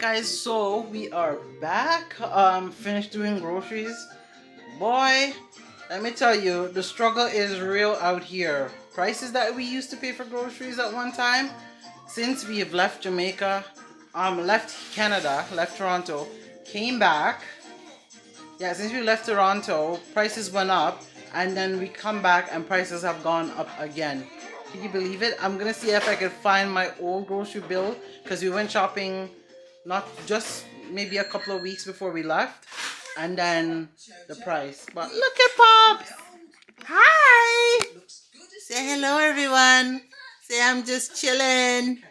guys, so we are back. Finished doing groceries. Boy, let me tell you, the struggle is real out here. Prices that we used to pay for groceries at one time, since we have left Jamaica, left Canada, left Toronto, came back. Yeah, since we left Toronto, prices went up, and then we come back and prices have gone up again. Can you believe it? I'm gonna see if I can find my old grocery bill because we went shopping not just maybe a couple of weeks before we left, and then the price. But look at Pops! Hi! Say hello, everyone. Say I'm just chilling.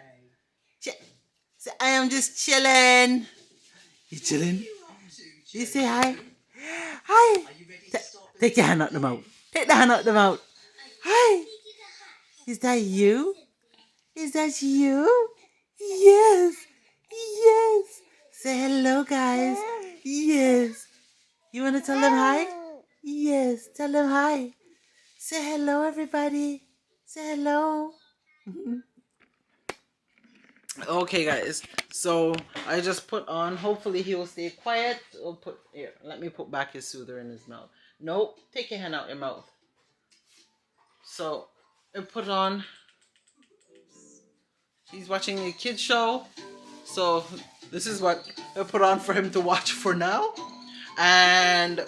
Say I am just chilling. You chilling? You say hi. Hi. Take your hand out the mouth. Take the hand out the mouth. Hi. Is that you? Is that you? Yes. Yes. Say hello, guys. Yes. You want to tell them hi? Yes. Tell them hi. Say hello, everybody. Say hello. Okay, guys. So I just put on. Hopefully he will stay quiet. Or put here. Let me put back his soother in his mouth. Nope. Take your hand out your mouth. So I put on. He's watching a kids show. So this is what I put on for him to watch for now. And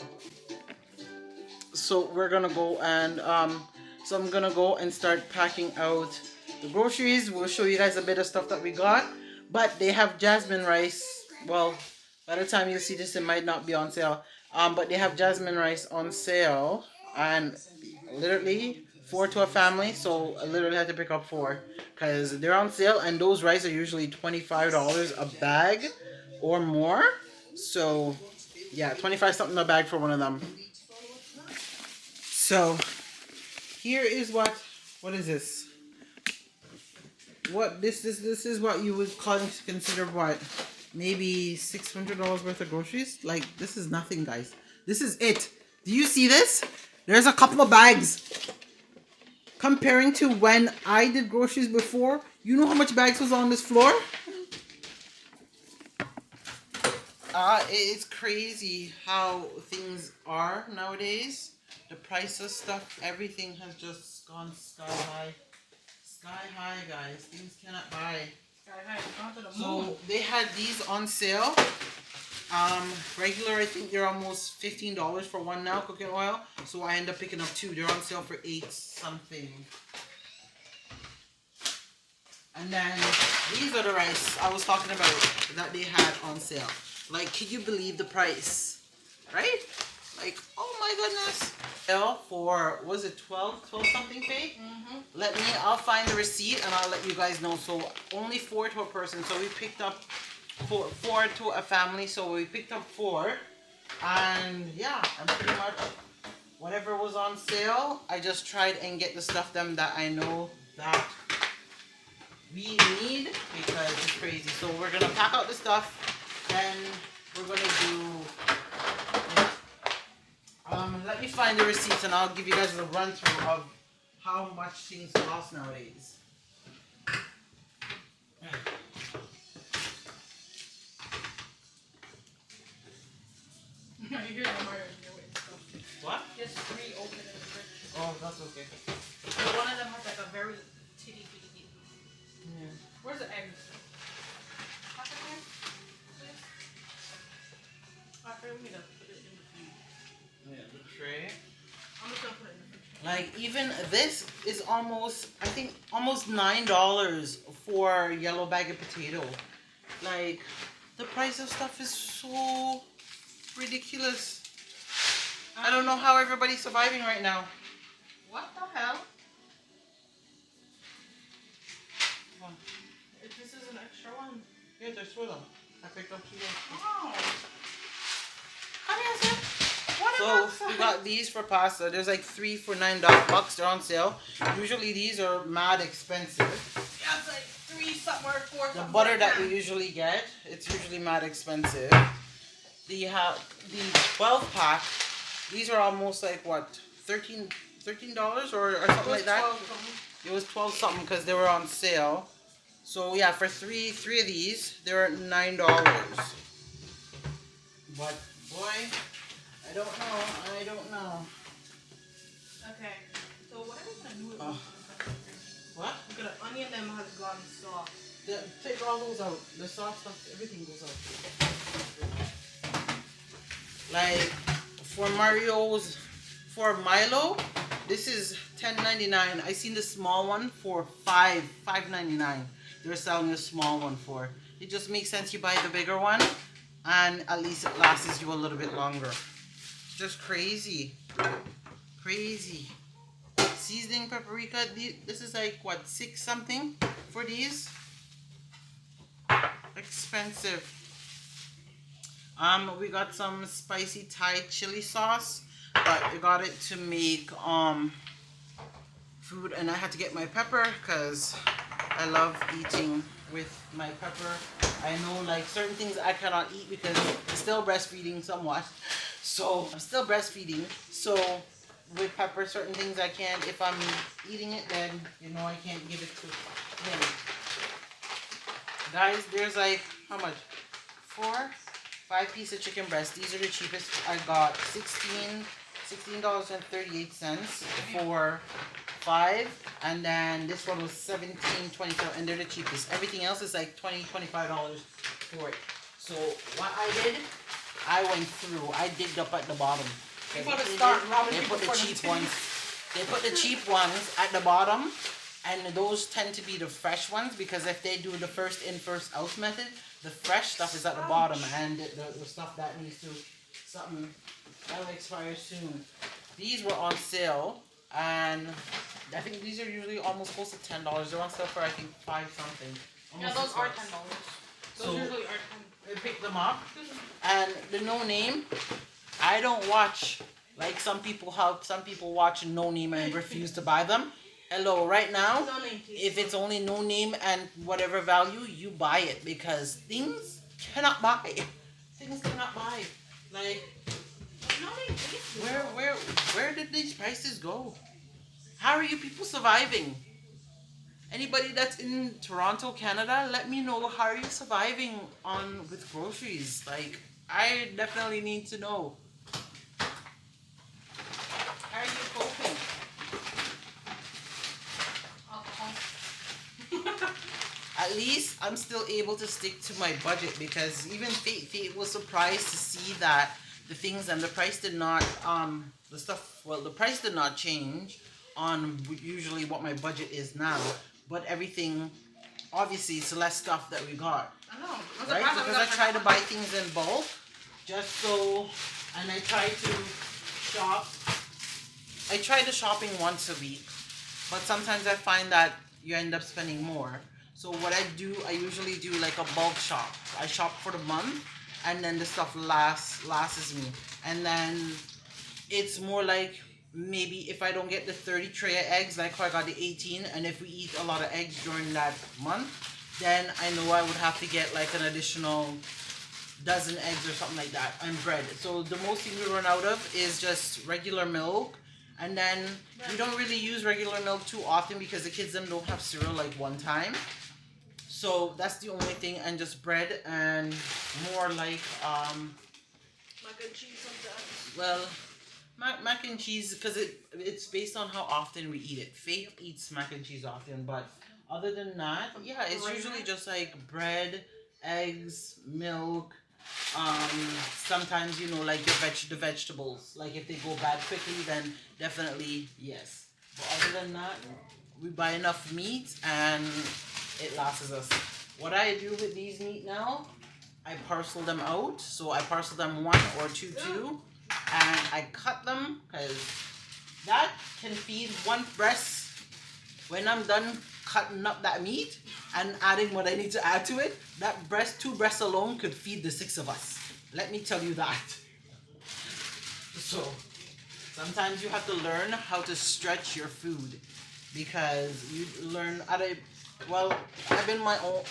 so we're gonna go and so I'm gonna go and start packing out the groceries. We'll show you guys a bit of stuff that we got. But they have jasmine rice. Well, by the time you see this, it might not be on sale. But they have jasmine rice on sale, and literally 4 to a family. So I literally had to pick up 4 because they're on sale, and those rice are usually $25 a bag or more. So yeah, 25 something a bag for one of them. So here is what is this? What this is what you would consider what? Maybe $600 worth of groceries? Like, this is nothing, guys. This is it. Do you see this? There's a couple of bags. Comparing to when I did groceries before, you know how much bags was on this floor? It's crazy how things are nowadays. The price of stuff, everything has just gone sky high. Sky high, guys. Things cannot buy. Sky high. To the moon. So they had these on sale. Regular, I think they're almost $15 for one now, cooking oil. So I end up picking up 2. They're on sale for $8 something. And then these are the rice I was talking about that they had on sale. Like, can you believe the price? Right? Like, oh my goodness. For, was it 12 something pay? I'll find the receipt and I'll let you guys know. So only 4 to a person. So we picked up 4 to a family. So we picked up 4. And yeah, I'm pretty much, whatever was on sale, I just tried and get the stuff that I know that we need, because it's crazy. So we're going to pack out the stuff. Then we're going to do... let me find the receipts and I'll give you guys a run through of how much things cost nowadays. What? Just 3 open in the fridge. Oh, that's okay. So one of them has like a very titty bitty. Yeah. Where's the eggs? Half an egg? Please? After we put it in the fridge. Yeah, the tray. I'm just gonna put it in the fridge. Like, even this is almost, I think, almost $9 for yellow bag of potato. Like, the price of stuff is so ridiculous. I don't know how everybody's surviving right now. What the hell? If this is an extra one. Yeah, there's 2 of them. I picked up 2 of them. Oh. So we got these for pasta. There's like 3 for $9. They're on sale. Usually these are mad expensive. Yeah, it's like 3 something or 4 something. The butter that we usually get, it's usually mad expensive. They have the 12 pack. These are almost like what, $13 or something like that. It was 12 something because they were on sale. So yeah, for three of these, they're $9. But boy, I don't know. Okay. So what are we gonna do with Oh, what? We're gonna onion them has gone soft. Take all those out. The soft stuff, everything goes out. Like for Milo, this is $10.99. I seen the small one for $5.99. They're selling the small one for. It just makes sense you buy the bigger one, and at least it lasts you a little bit longer. Just crazy, crazy. Seasoning paprika. This is like what, $6 something for these. Expensive. We got some spicy Thai chili sauce, but I got it to make food, and I had to get my pepper because I love eating with my pepper. I know like certain things I cannot eat because I'm still breastfeeding somewhat. So I'm still breastfeeding. So with pepper, certain things I can't. If I'm eating it, then you know I can't give it to him. Guys, there's like how much? 5 pieces of chicken breast. These are the cheapest. I got $16.38 for 5, and then this one was $17.24, and they're the cheapest. Everything else is like $20-$25 for it. So what I did, I went through. I digged up at the bottom. They put the cheap ones. They put the cheap ones at the bottom, and those tend to be the fresh ones because if they do the first in first out method, the fresh stuff is at the bottom, and the stuff that needs to something that will expire soon. These were on sale, and I think these are usually almost close to $10. They're on sale for I think 5 something. Yeah, those are $10. Those usually are $10. I picked them up, and the no name. I don't watch like some people watch no name and refuse to buy them. Hello, right now, if it's only no name and whatever value, you buy it because things cannot buy. Things cannot buy. Like, where did these prices go? How are you people surviving? Anybody that's in Toronto, Canada, let me know how are you surviving with groceries. Like, I definitely need to know. How are you coping? At least I'm still able to stick to my budget because even Fate was surprised to see that the things and the price did not the price did not change on usually what my budget is now, but everything obviously it's less stuff that we got. I know. Right? Because I try to buy things in bulk just so, and I try to shop. I try the shopping once a week, but sometimes I find that you end up spending more. So what I do, I usually do like a bulk shop. I shop for the month, and then the stuff lasts me. And then it's more like maybe if I don't get the 30 tray of eggs, like how I got the 18, and if we eat a lot of eggs during that month, then I know I would have to get like an additional dozen eggs or something like that, and bread. So the most thing we run out of is just regular milk. And then we don't really use regular milk too often because the kids them don't have cereal like one time. So that's the only thing, and just bread and more like mac and cheese sometimes. well, mac and cheese because it's based on how often we eat it. Faith eats mac and cheese often, but other than that, yeah, it's usually just like bread, eggs, milk. Sometimes like the vegetables. Like if they go bad quickly, then definitely yes. But other than that, we buy enough meat and it lasts us. What I do with these meat now, I parcel them out. So I parcel them 1 or 2, and I cut them because that can feed 1 breast. When I'm done cutting up that meat and adding what I need to add to it, that 2 breasts alone could feed the 6 of us. Let me tell you that. So sometimes you have to learn how to stretch your food because you learn I've been on my own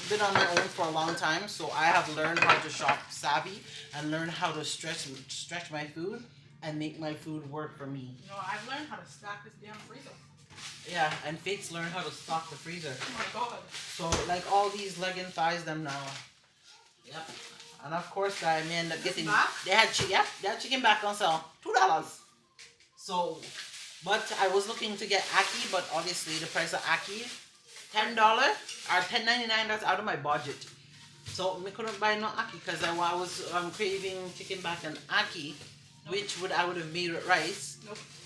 for a long time, so I have learned how to shop savvy and learn how to stretch my food and make my food work for me. I've learned how to stack this damn freezer. Yeah, and Fate's learned how to stock the freezer. Oh my god. So like all these leg and thighs them now. Yep. And of course I may end up getting they had chicken back on sale. $2. So but I was looking to get Aki, but obviously the price of Aki $10 or $10.99, that's out of my budget. So I couldn't buy no Aki because I was craving chicken back and Aki, which I would have made with rice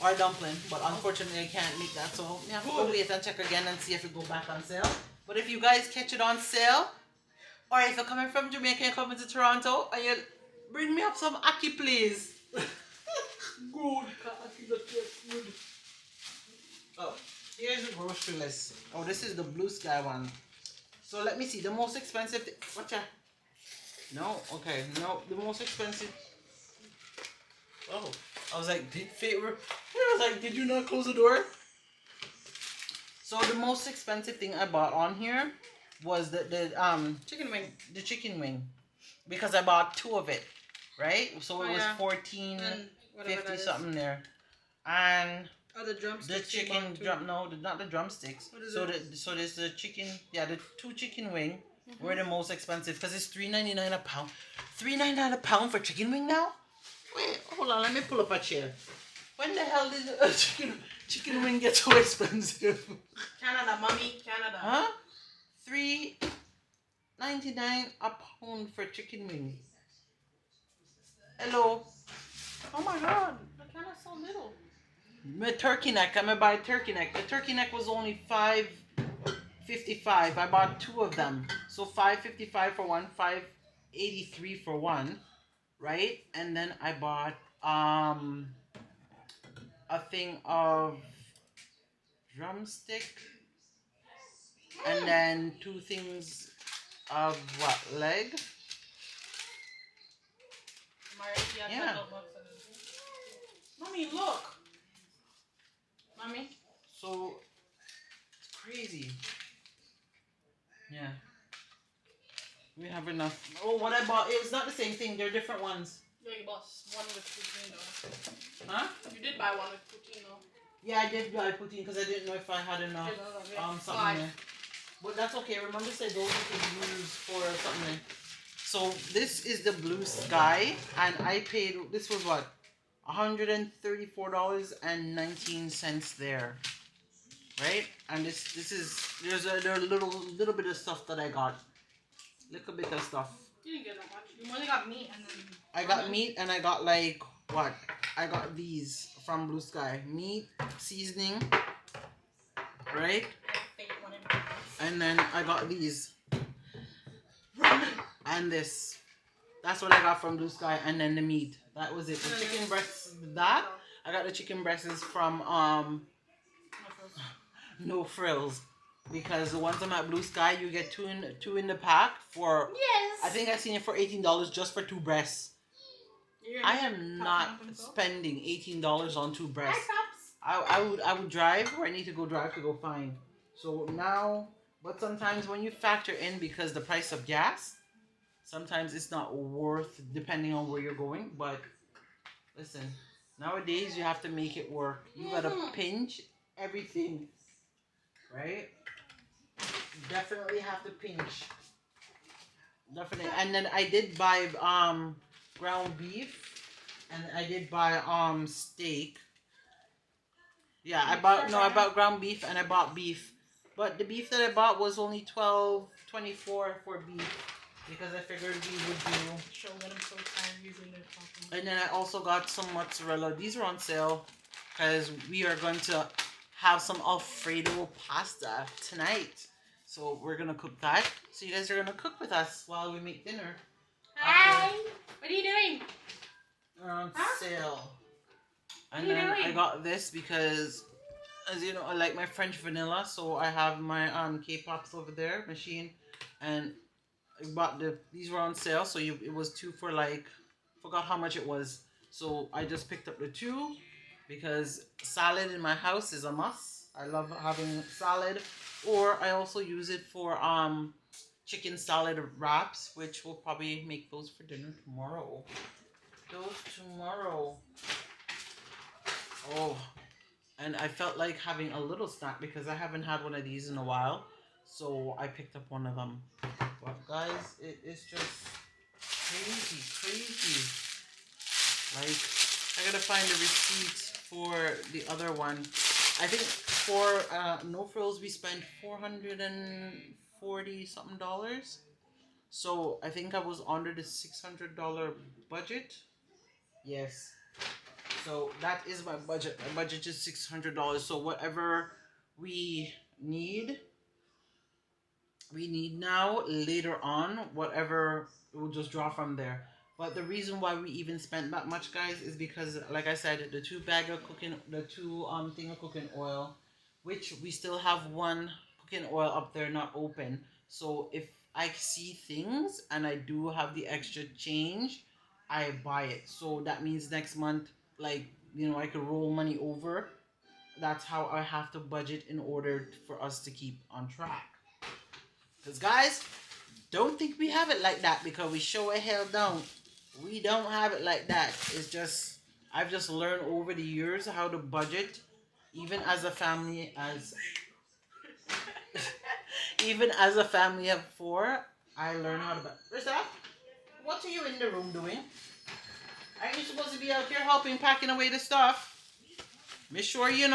or dumpling, but unfortunately I can't make that. So we have to go wait and check again and see if it go back on sale. But if you guys catch it on sale, or if you're coming from Jamaica and coming to Toronto, and you bring me up some Aki, please. Good. Good. Oh, here's the grocery list. Oh, this is the Blue Sky one. So let me see. The most expensive. What's that? No. Okay. No. The most expensive. Oh, I was like, did you not close the door? So the most expensive thing I bought on here was the chicken wing. The chicken wing, because I bought 2 of it, right? So it was $14.50 something there, and the drumsticks. The chicken not the drumsticks. So there's the chicken. Yeah, the 2 chicken wing were the most expensive because it's $3.99 a pound. $3.99 a pound for chicken wing now. Wait, hold on. Let me pull up a chair. When the hell did a chicken wing get so expensive? Canada, mommy, Canada. Huh? $3.99 a pound for chicken wing. Hello. Oh my God. Canada's so little. My turkey neck. I'm gonna buy a turkey neck. The turkey neck was only $5.55. I bought 2 of them. So $5.55 for one, $5.83 for one, right? And then I bought a thing of drumstick, and then 2 things of what, leg? Yeah. Mommy, look. Mommy. So it's crazy. Yeah. We have enough. Oh, what I bought, it's not the same thing. They're different ones. Yeah, you bought one with poutine though. Huh? You did buy one with poutine though. Yeah, I did buy poutine because I didn't know if I had enough something there. But that's okay. Remember, say those you can use for something. So this is the Blue Sky, and I paid. This was what, $134.19 there, right? And this is there's a little bit of stuff that I got. Little bit of stuff. You didn't get that much. You only got meat and then. I got meat and I got like what? I got these from Blue Sky. Meat, seasoning, right? And then I got these. And this. That's what I got from Blue Sky. And then the meat. That was it. The chicken breasts, that. I got the chicken breasts from No Frills. Because the ones I'm at Blue Sky, you get two in the pack for. Yes. I think I seen it for $18 just for 2 breasts. I am not spending $18 on 2 breasts. I would drive where I need to go drive to go find. So now, but sometimes when you factor in, because the price of gas, sometimes it's not worth depending on where you're going. But listen, nowadays you have to make it work. You gotta pinch everything, right? Definitely have to pinch. Definitely. And then I did buy ground beef, and I did buy steak. Yeah, I bought ground beef and I bought beef. But the beef that I bought was only $12.24 for beef, because I figured we would do. I'm so tired using their talking. And then I also got some mozzarella. These are on sale because we are going to have some Alfredo pasta tonight. So we're gonna cook that. So you guys are gonna cook with us while we make dinner. Hi. What are you doing? They're on sale. And then I got this because, as you know, I like my French vanilla. So I have my K-Pops over there machine, and I bought these were on sale. So it was 2 for like, forgot how much it was. So I just picked up the 2 because salad in my house is a must. I love having salad. Or I also use it for chicken salad wraps, which we'll probably make those for dinner tomorrow. Oh. and I felt like having a little snack because I haven't had one of these in a while. So I picked up one of them. But guys, it is just crazy, crazy. Like, I gotta find the receipt for the other one. I think for no frills we spent $440 something dollars. So I think I was under the $600 budget. Yes. So that is my budget. My budget is $600. So whatever we need, we need now, later on, whatever, we'll just draw from there. But the reason why we even spent that much, guys, is because, like I said, the two thing of cooking oil, which we still have one cooking oil up there not open. So if I see things and I do have the extra change, I buy it. So that means next month, like, I could roll money over. That's how I have to budget in order for us to keep on track. Because, guys, don't think we have it like that, because we sure hell don't. We don't have it like that. It's just, I've just learned over the years how to budget, even as a family, even as a family of 4, I learned how to budget. Risa, what are you in the room doing? Aren't you supposed to be out here helping packing away the stuff? Make sure you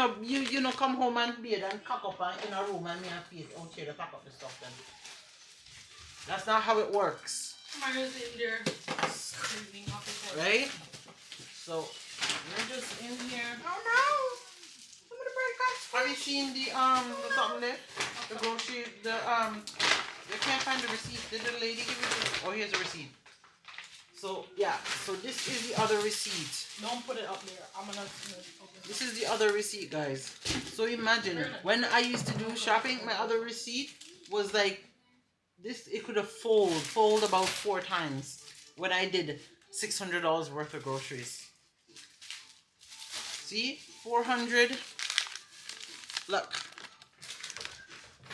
come home and bathe and cock up in a room and me and Faith out here to pack up the stuff then. That's not how it works. Mario's in there screaming off his head. Right? So we're just in here. Oh no! Some of the bread got Have you seen the something there? The grocery, you can't find the receipt. Did the lady give you here's a receipt. So yeah, so this is the other receipt. Don't put it up there. I'm gonna open This is the other receipt, guys. So imagine, when I used to do shopping, my other receipt was like this. It could have fold about 4 times when I did $600 worth of groceries. See, 400. Look,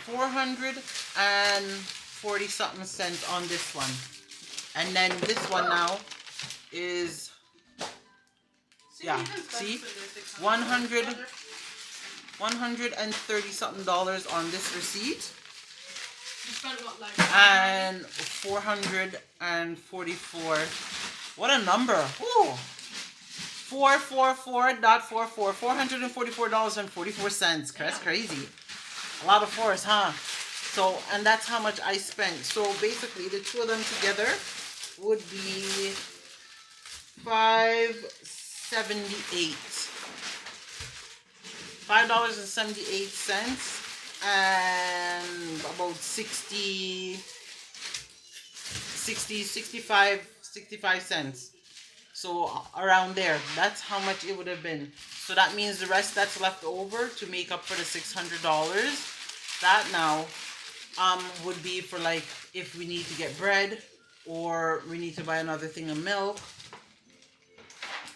440 something cents on this one, and then this one now is. Yeah, see, 130 something dollars on this receipt, You spent what, like? and 444. What a number! Ooh, 444.44, $444.44. That's crazy. A lot of fours, huh? So, and that's how much I spent. So basically, the two of them together would be $5.78, and about 65 cents. So around there, that's how much it would have been. So that means the rest that's left over to make up for the $600, that now would be for, like, if we need to get bread or we need to buy another thing of milk.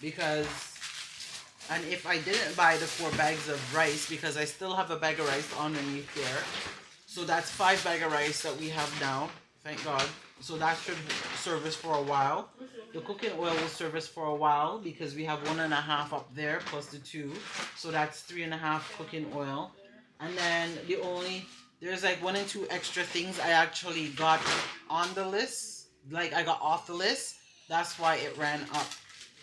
Because, and if I didn't buy the 4 bags of rice, because I still have a bag of rice underneath there, so that's 5 bags of rice that we have now, thank God. So that should serve us for a while. The cooking oil will serve us for a while because we have 1.5 up there plus the 2, so that's 3.5 cooking oil. And then there's like 1 and 2 extra things I actually got on the list, like I got off the list. That's why it ran up.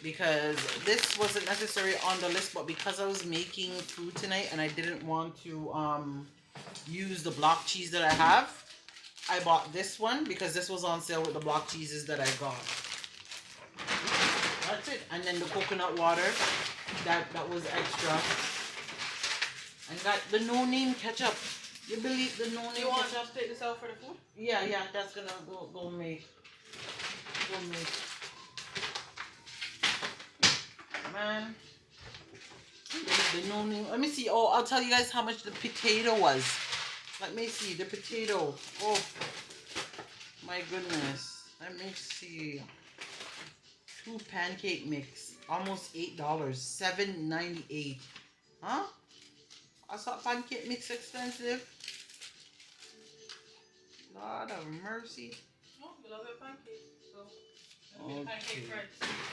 Because this wasn't necessarily on the list, but because I was making food tonight and I didn't want to use the block cheese that I have, I bought this one because this was on sale with the block cheeses that I got. That's it. And then the coconut water, that was extra. And got the no-name ketchup. You believe the no-name ketchup? You want to take this out for the food? Yeah, that's gonna go make. Man, the no-name. Let me see. Oh, I'll tell you guys how much the potato was. Let me see the potato. Oh my goodness. Let me see. 2 pancake mix, almost $8. $7.98. Huh? I saw pancake mix expensive. Lord of mercy. No, we love your pancakes. So. Okay.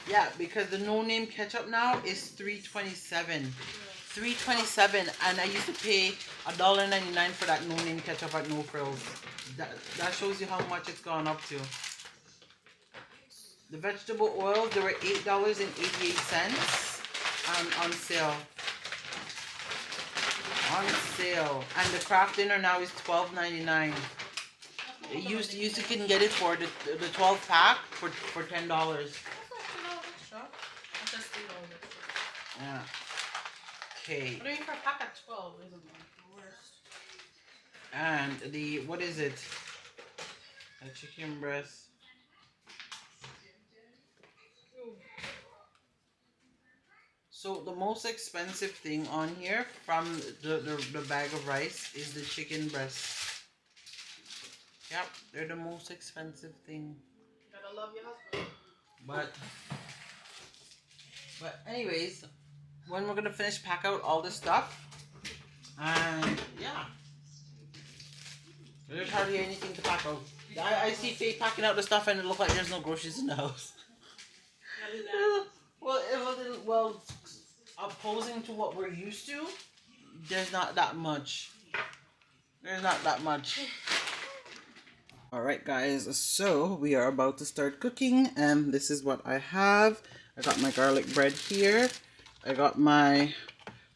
Yeah, because the no-name ketchup now is $3.27. $3.27, and I used to pay $1.99 for that no name ketchup at No Frills. That shows you how much it's gone up to. The vegetable oils, they were $8.88 on sale. On sale, and the craft dinner now is $12.99. You can get it for the 12 pack for $10. Yeah. Okay. What are you for a pack at 12? Isn't the worst. And the what is it? A chicken breast. So the most expensive thing on here from the bag of rice is the chicken breast. Yep, they're the most expensive thing. Gotta love your husband. But anyways, when we're gonna finish pack out all this stuff, and yeah, there's hardly anything to pack out. I see Faye packing out the stuff and it looks like there's no groceries in the house. Well, opposing to what we're used to, there's not that much. There's not that much. Alright guys, so we are about to start cooking, and this is what I have. I got my garlic bread here. I got my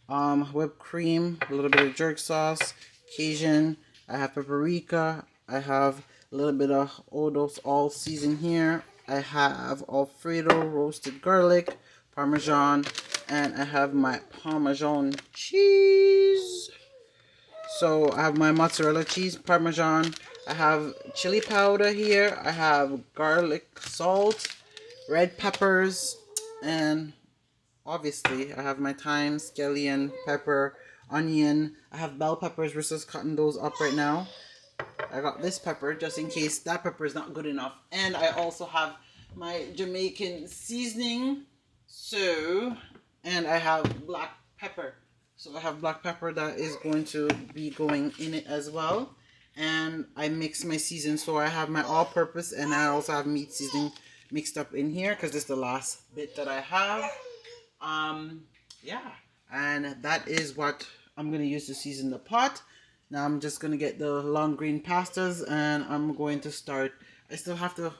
whipped cream, a little bit of jerk sauce, Cajun. I have paprika. I have a little bit of Odos all season here. I have Alfredo roasted garlic, Parmesan, and I have my Parmesan cheese. So I have my mozzarella cheese, Parmesan. I have chili powder here. I have garlic salt, red peppers, and obviously I have my thyme, scallion, pepper, onion. I have bell peppers. We're just cutting those up right now. I got this pepper just in case that pepper is not good enough. And I also have my Jamaican seasoning. So, and I have black pepper. So I have black pepper that is going to be going in it as well. And I mix my season. So I have my all-purpose and I also have meat seasoning mixed up in here because this is the last bit that I have. Yeah. And that is what I'm going to use to season the pot. Now I'm just going to get the long green pastas and I'm going to start. I still have to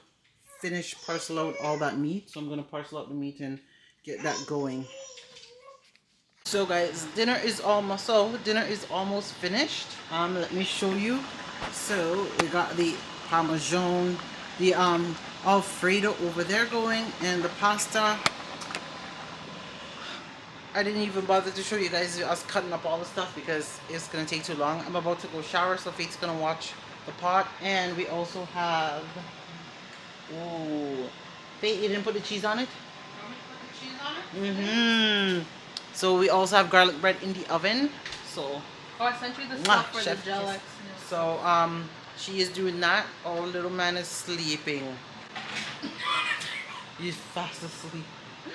finish parcel out all that meat. So I'm going to parcel out the meat and get that going. So guys, dinner is almost finished. Let me show you. So we got the Parmesan, the Alfredo over there going, and the pasta. I didn't even bother to show you guys. I was cutting up all the stuff because it's gonna take too long. I'm about to go shower, so Faith's gonna watch the pot. And we also have, oh, Faith, you didn't put the cheese on it? You want me to put the cheese on it? So we also have garlic bread in the oven. So I sent you the stuff for Chef the gel X. So she is doing that. Our little man is sleeping. He's fast asleep.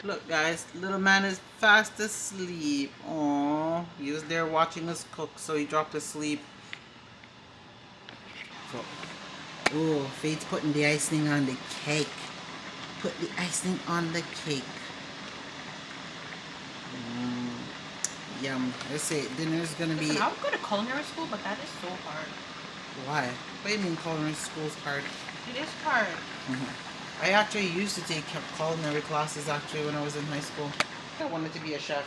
Look guys, little man is fast asleep. Aww, he was there watching us cook, so he dropped asleep. So, oh, Faith's putting the icing on the cake. Put the icing on the cake. Yum. Let's say dinner's gonna be. I would go to culinary school, but that is so hard. Why? What do you mean culinary school's hard? It is hard. I actually used to take culinary classes actually when I was in high school. I wanted to be a chef.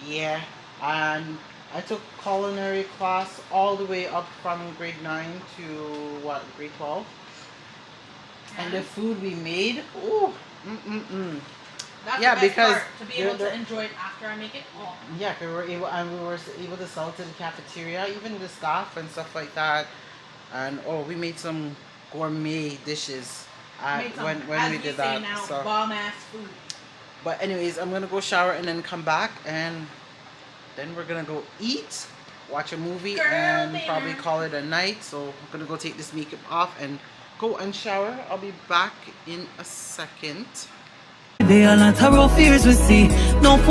Yeah. And I took culinary class all the way up from grade 9 to what, grade 12. And the food we made, ooh, That's yeah, the best because part, to be able to enjoy it after I make it. Oh. Yeah, we were able to sell to the cafeteria, even the staff and stuff like that. And oh, we made some gourmet dishes when we did that. Now, so bomb ass food. But anyways, I'm gonna go shower and then come back, and then we're gonna go eat, watch a movie, and probably call it a night. So I'm gonna go take this makeup off and go and shower. I'll be back in a second. They all not our fears we see. No